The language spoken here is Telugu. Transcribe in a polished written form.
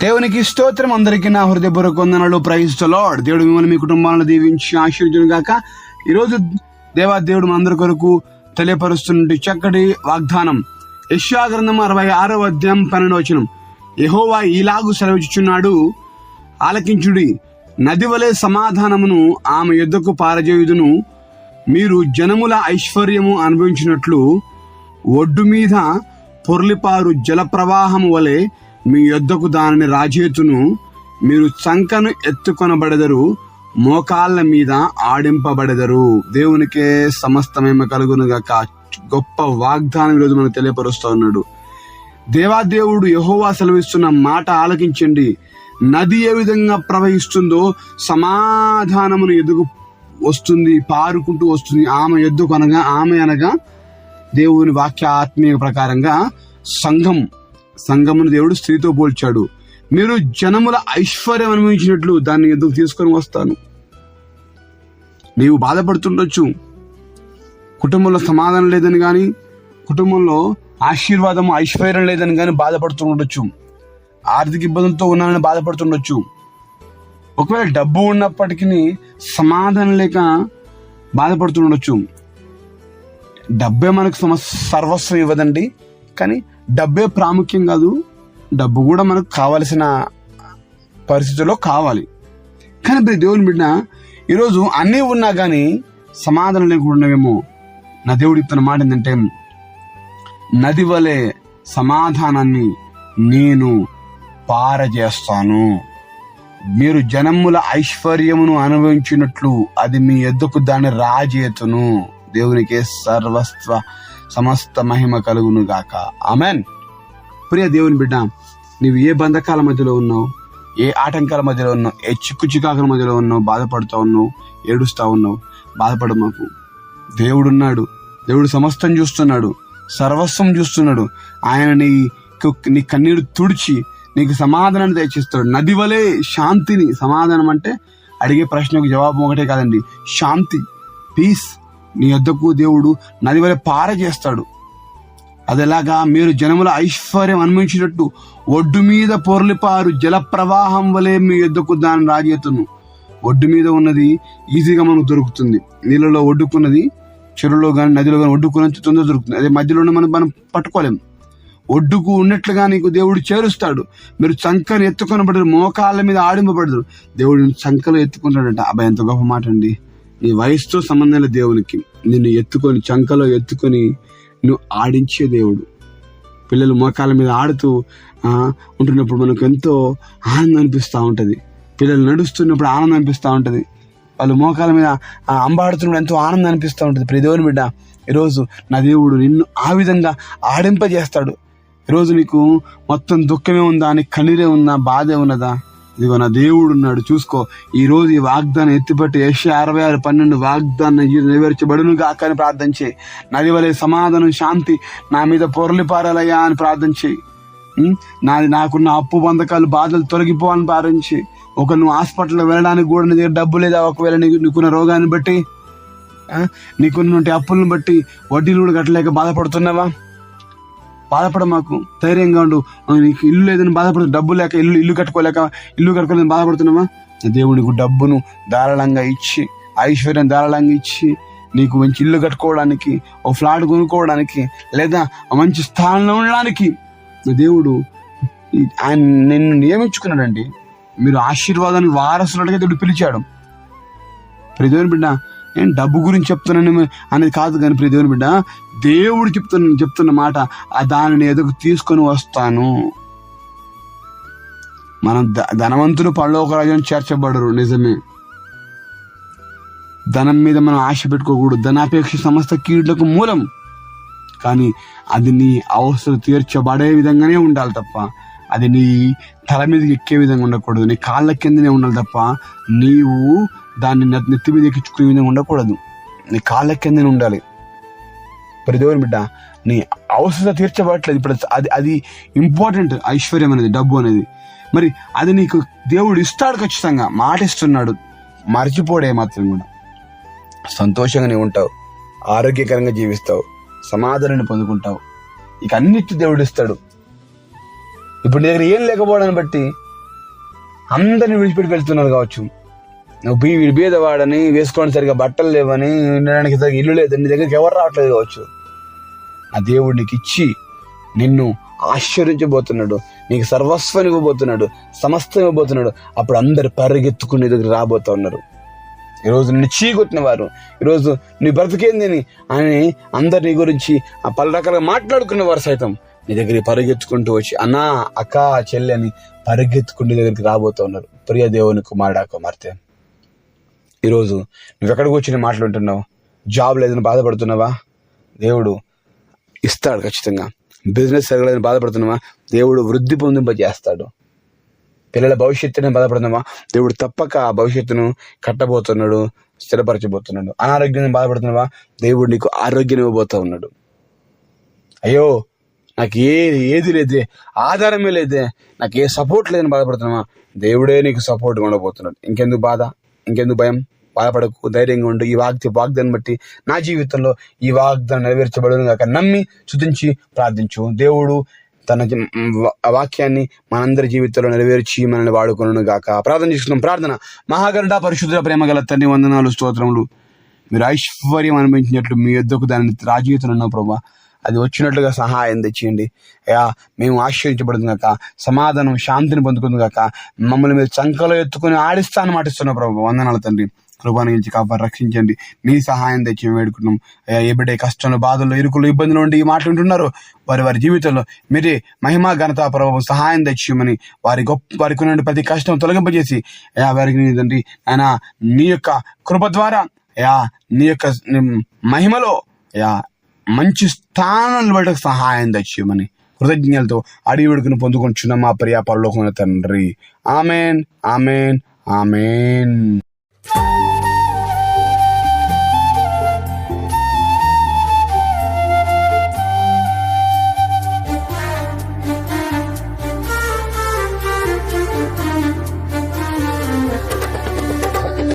దేవునికి స్తోత్రం. అందరికీ నా హృదయపూర్వక వందనాలు. Praise the lord. దేవుడు మిమ్మల్ని మీ కుటుంబాలను దీవించి ఆశీర్వదించును గాక. ఈరోజు దేవాదేవుడు మనందరి కొరకు తెలియపరుస్తున్న చక్కటి వాగ్దానం యెషయా గ్రంథం 66వ అధ్యాయం 12వ వచనం. యెహోవా ఈలాగు సెలవిచ్చుచున్నాడు, ఆలకించుడి, నది వలె సమాధానమును ఆమె యొద్దకు పారజేయుదును. మీరు జనముల ఐశ్వర్యము అనుభవించినట్లు ఒడ్డు మీద పొర్లిపారు జల ప్రవాహము వలె మీ యొద్దకు దానిని రాజేతును. మీరు చంకను ఎత్తుకొనబడెదరు, మోకాళ్ళ మీద ఆడింపబడెదరు. దేవునికే సమస్తమేమ కలుగునుగాక. గొప్ప వాగ్దానం ఈరోజు మనకు తెలియపరుస్తూ ఉన్నాడు. దేవాదేవుడు యెహోవా సెలవిస్తున్న మాట ఆలకించండి. నది ఏ విధంగా ప్రవహిస్తుందో సమాధానమును ఎదుగు వస్తుంది, పారుకుంటూ వస్తుంది. ఆమె ఎద్దుకు అనగా దేవుని వాక్య ఆత్మీయ ప్రకారంగా సంఘమును దేవుడు స్త్రీతో పోల్చాడు. మీరు జనముల ఐశ్వర్యం అనుభవించినట్లు దాన్ని ఎద్దుకు తీసుకొని వస్తాను. నీవు బాధపడుతుండొచ్చు, కుటుంబంలో సమాధానం లేదని గాని, కుటుంబంలో ఆశీర్వాదము ఐశ్వర్యం లేదని గాని బాధపడుతుండొచ్చు, ఆర్థిక ఇబ్బందులతో ఉన్నానని బాధపడుతుండొచ్చు. ఒకవేళ డబ్బు ఉన్నప్పటికీ సమాధానం లేక బాధపడుతుండొచ్చు. డబ్బే మనకు సర్వస్వం ఇవ్వదండి, కానీ డబ్బే ప్రాముఖ్యం కాదు. డబ్బు కూడా మనకు కావలసిన పరిస్థితుల్లో కావాలి. కానీ దేవుని బిడ్డ, ఈరోజు అన్నీ ఉన్నా కానీ సమాధానం లేకుండావేమో. నా దేవుడు ఇస్తున్న మాట ఏంటంటే, నది వలె సమాధానాన్ని నేను పారజేస్తాను. మీరు జనముల ఐశ్వర్యమును అనుభవించినట్లు అది మీ ఎద్దుకు దాన్ని రాజేతును. దేవునికే సమస్త మహిమ కలుగును గాక. ఆమెన్. ప్రియ దేవుని బిడ్డ, నీవు ఏ బంధకాల మధ్యలో ఉన్నావు, ఏ ఆటంకాల మధ్యలో ఉన్నావు, ఏ చిక్కుచికాకుల మధ్యలో ఉన్నావు, బాధపడుతూ ఉన్నావు, ఏడుస్తా ఉన్నావు, బాధపడు మాకు. దేవుడున్నాడు. దేవుడు సమస్తం చూస్తున్నాడు, సర్వస్వం చూస్తున్నాడు. ఆయన నీ కన్నీరు తుడిచి నీకు సమాధానాన్ని దయచేస్తాడు. నది వలె శాంతిని, సమాధానం అంటే అడిగే ప్రశ్నకు జవాబు ఒకటే కాదండి, శాంతి, పీస్. నీ యొద్దకు దేవుడు నది వలె పారజేస్తాడు. అదెలాగా? మీరు జనముల ఐశ్వర్యం అనుభవించినట్టు ఒడ్డు మీద పొర్లిపారు జల ప్రవాహం వలె మీ యొద్దకు దాని రాజేతును. ఒడ్డు మీద ఉన్నది ఈజీగా మనకు దొరుకుతుంది. నీళ్ళలో ఒడ్డుకున్నది, చెరువులో కానీ నదిలో కానీ ఒడ్డుకున్నది తొందరగా దొరుకుతుంది. అదే మధ్యలో మనం పట్టుకోలేం. ఒడ్డుకు ఉన్నట్లుగా నీకు దేవుడు చేరుస్తాడు. మీరు చంకను ఎత్తుకొనబడరు, మోకాళ్ళ మీద ఆడింపబడరు. దేవుడు చంకలో ఎత్తుకుంటాడంట. అబ్బాయి ఎంత గొప్ప మాట అండి. నీ వయసుతో సంబంధం లేదు దేవునికి. నిన్ను ఎత్తుకొని, చంకలో ఎత్తుకొని నువ్వు ఆడించే దేవుడు. పిల్లలు మోకాళ్ళ మీద ఆడుతూ ఉంటున్నప్పుడు మనకు ఎంతో ఆనందం అనిపిస్తూ ఉంటుంది. పిల్లలు నడుస్తున్నప్పుడు ఆనందం అనిపిస్తూ ఉంటుంది. వాళ్ళు మోకాళ్ళ మీద అంబాడుతున్నప్పుడు ఎంతో ఆనందం అనిపిస్తూ ఉంటుంది. ప్రియ దేవుని బిడ్డ, ఈరోజు నా దేవుడు నిన్ను ఆ విధంగా ఆడింపజేస్తాడు. ఈరోజు నీకు మొత్తం దుఃఖమే ఉందా, నీకు కన్నీరే ఉందా, బాధే ఉన్నదా? ఇదిగో నా దేవుడు ఉన్నాడు, చూసుకో. ఈ రోజు ఈ వాగ్దానం ఎత్తిపట్టి యెషయా 66:12 వాగ్దానం నెరవేర్చబడును గాక అని ప్రార్థన చేయి. నది వలె సమాధానం, శాంతి నా మీద పొరలిపారాలయ్యా అని ప్రార్థన చేయి. నాకున్న అప్పు బంధకాలు, బాధలు తొలగిపోవాలని ప్రార్థన చేయి. నువ్వు హాస్పిటల్కి వెళ్ళడానికి కూడా నీ దగ్గర డబ్బు లేదా, ఒకవేళ నీకున్న రోగాన్ని బట్టి, నీకున్నటువంటి అప్పులను బట్టి వడ్డీలు కూడా కట్టలేక బాధపడుతున్నావా? బాధపడ మాకు, ధైర్యంగా ఉండు. నీకు ఇల్లు లేదని బాధపడుతు, డబ్బు లేక ఇల్లు కట్టుకోలేదని బాధపడుతున్నావా? దేవునికి డబ్బును ధారాళంగా ఇచ్చి, ఐశ్వర్యం ధారాళంగా ఇచ్చి, నీకు మంచి ఇల్లు కట్టుకోవడానికి, ఓ ఫ్లాట్ కొనుక్కోవడానికి, లేదా మంచి స్థానంలో ఉండడానికి దేవుడు ఆయన నిన్ను నియమించుకున్నాడండి. మీరు ఆశీర్వాదానికి వారసులుగా దేవుడు పిలిచాడు. ప్రియదేవుని బిడ్డ, నేను డబ్బు గురించి చెప్తున్నాను అనేది కాదు, కానీ ప్రియదేవుని బిడ్డ, దేవుడు చెప్తున్న మాట, దానిని ఎదుగు తీసుకొని వస్తాను. మనం ధనవంతులు పరలోక రాజ్యం చేర్చబడరు, నిజమే. ధనం మీద మనం ఆశ పెట్టుకోకూడదు. ధనాపేక్ష సమస్త కీడులకు మూలం. కానీ అది నీ అవసరం తీర్చబడే విధంగానే ఉండాలి తప్ప, అది నీ తల మీదకి ఎక్కే విధంగా ఉండకూడదు. నీ కాళ్ళ కిందనే ఉండాలి తప్ప, నీవు దాన్ని నెత్తి మీద ఎక్కించుకునే విధంగా ఉండకూడదు. నీ కాళ్ళ కిందనే ఉండాలి. ప్రతిదేవుని బిడ్డ, నీ అవసరం తీర్చబడట్లేదు ఇప్పుడు. అది ఇంపార్టెంట్. ఐశ్వర్యం అనేది, డబ్బు అనేది, మరి అది నీకు దేవుడు ఇస్తాడు ఖచ్చితంగా. మాట ఇస్తున్నాడు, మర్చిపోడే మాత్రం కూడా. సంతోషంగా నీవు ఉంటావు, ఆరోగ్యకరంగా జీవిస్తావు, సమాధానాన్ని పొందుకుంటావు. ఇక అన్నిటి దేవుడు ఇస్తాడు. ఇప్పుడు నీ దగ్గర ఏం లేకపోవడాన్ని బట్టి అందరిని విడిచిపెట్టి వెళ్తున్నారు కావచ్చు. నువ్వు వీడి బీదవాడని, వేసుకోవడానికి సరిగా బట్టలు లేవని, ఉండడానికి సరిగా ఇల్లు లేదని నీ దగ్గరికి ఎవరు రావట్లేదు కావచ్చు. ఆ దేవుడు నీకు ఇచ్చి నిన్ను ఆశ్చర్యించబోతున్నాడు, నీకు సర్వస్వం ఇవ్వబోతున్నాడు, సమస్తం ఇవ్వబోతున్నాడు. అప్పుడు అందరు పరిగెత్తుకుని నీ దగ్గర రాబోతా ఉన్నారు. ఈరోజు నిన్ను చీకొట్టిన వారు, ఈరోజు నీ బ్రతికేంది అని అందరు నీ గురించి పలు రకాలుగా మాట్లాడుకున్న వారు సైతం నీ దగ్గరికి పరిగెత్తుకుంటూ వచ్చి అన్నా, అక్క, చెల్లి అని పరిగెత్తుకుంటూ నీ దగ్గరికి రాబోతూ ఉన్నారు. ప్రియ దేవుని కుమారుడా, కుమార్తె, ఈరోజు నువ్వెక్కడికి వచ్చి మాట్లాడుతున్నావు? జాబ్ లేదని బాధపడుతున్నావా? దేవుడు ఇస్తాడు ఖచ్చితంగా. బిజినెస్ జరగలేదని బాధపడుతున్నావా? దేవుడు వృద్ధి పొందింపజేస్తాడు. పిల్లల భవిష్యత్తుని బాధపడుతున్నావా? దేవుడు తప్పక ఆ భవిష్యత్తును కట్టబోతున్నాడు, స్థిరపరచబోతున్నాడు. అనారోగ్యాన్ని బాధపడుతున్నావా? దేవుడు నీకు ఆరోగ్యం ఇవ్వబోతా ఉన్నాడు. అయ్యో, నాకు ఏది లేదే, ఆధారమే లేదే, నాకు ఏ సపోర్ట్ లేదని బాధపడుతున్నావా? దేవుడే నీకు సపోర్ట్ ఉండబోతున్నాడు. ఇంకెందుకు బాధ, ఇంకెందుకు భయం? బాధపడకు, ధైర్యంగా ఉండు. ఈ వాగ్దాన్ని బట్టి నా జీవితంలో ఈ వాగ్దానం నెరవేర్చబడును గాక నమ్మి స్తుతించి ప్రార్థించు. దేవుడు తన వాక్యాన్ని మనందరి జీవితంలో నెరవేర్చి మనల్ని వాడుకొనును గాక. ప్రార్థన చేసుకున్నాం. ప్రార్థన. మహాగరుడా, పరిశుద్ధ, ప్రేమ గల తండ్రి, వందనాలు, స్తోత్రములు. మీరు ఐశ్వర్యం అనుభవించినట్లు మీ యొద్దకు దాన్ని రాజీవితున్నావు ప్రభా. అది వచ్చినట్లుగా సహాయం తెచ్చేయండి అయ్యా. మేము ఆశ్చర్యించబడుతుంది గాక, సమాధానం, శాంతిని పొందుకుంది గాక. మమ్మల్ని మీరు చంకలో ఎత్తుకుని ఆడిస్తాను మాటిస్తున్నావు ప్రభు. వందనాలు తండ్రి. కృపానుగించి కాపాడి రక్షించండి. మీ సహాయం తెచ్చి వేడుకున్నాం అయ్యా. ఏ బిడ్డ కష్టంలో, బాధల్లో, ఇరుకులు, ఇబ్బందులు ఉండి మాట్లాడుతున్నారు, వారి జీవితంలో మీరే మహిమా, ఘనత, ప్రభావం, సహాయం తెచ్చిమని వారికి ఉన్న ప్రతి కష్టం తొలగింపజేసి అయ్యా వారికి తండ్రి ఆయన నీ యొక్క కృప ద్వారా అయ్యా నీ యొక్క మహిమలో అయ్యా మంచి స్థానాన్ని బట్టి సహాయం తెచ్చిమని కృతజ్ఞతలతో అడిగి వేడుకుని పొందుకుంటున్నాం మా ప్రియ పరలోకమైన తండ్రి. Amen, amen, amen.